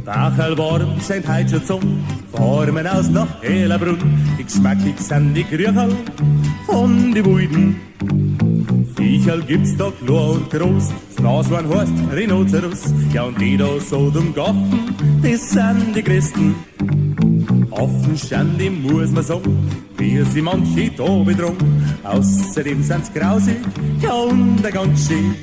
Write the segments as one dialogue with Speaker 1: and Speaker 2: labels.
Speaker 1: Bachel warm scheint heut schon zum Formen aus nach Hellerbrunn. Die geschmackig sind die Grüchel von die Weiden. Viecherl gibt's da klar und groß, das Nashorn heißt Rhinoceros. Ja und die da so dumm Gaffen, das sind die größten. Offen stand die muss man sagen, wie sie manche da bedrungen. Außerdem sind's grausig, ja und ganz schön.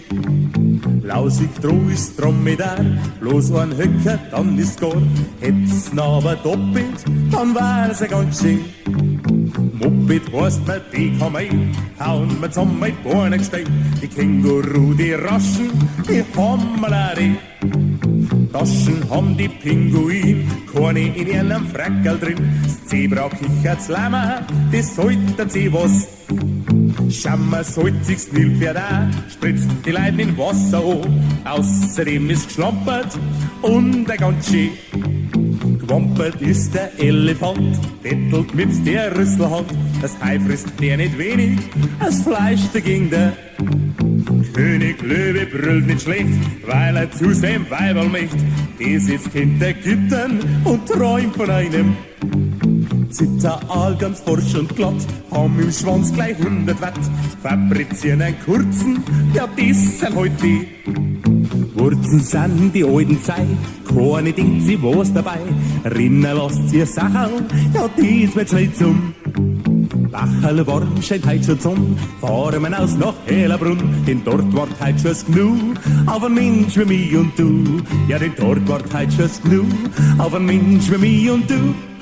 Speaker 1: Lausig droh ist Dromedar, bloß ein Höcker, dann ist gar. Hätt's aber doppelt, dann war's ganz schön. Moped heißt mir, die kann man hauen wir zusammen mit Beine gestehen. Die Känguru, die Raschen, die haben wir auch die. Taschen haben die Pinguin, keine in ihrem Frackerl drin. Das Zebra kichert's Lama, das sollte sie was. Schammer sollt sich's Nilpferd auch, spritzt die Leute in Wasser an. Außerdem ist geschlampert und ein ganz schön. Gewampert ist der Elefant, bettelt mit der Rüsselhand. Das Hai frisst der nicht wenig, das Fleisch dagegen der. König Löwe brüllt nicht schlecht, weil er zu seinem Weiberl möcht. Die sitzt hinter Gittern und träumt von einem. Zitteraal ganz forsch und glatt, haben im Schwanz gleich 100 Watt. Fabrizieren einen kurzen, ja das sind heut die. Wurzen sind die alten Zeit, keine denkt sie was dabei. Rinnen lasst ihr Sachen, ja das wird schnell zum. Bachel warm scheint heut schon zum, fahren wir aus nach Hellerbrunn. Denn dort wart heut schon's gnu, auf ein Mensch wie mich und du. Ja, denn dort wart heut schon's gnu, auf ein Mensch wie mich und du.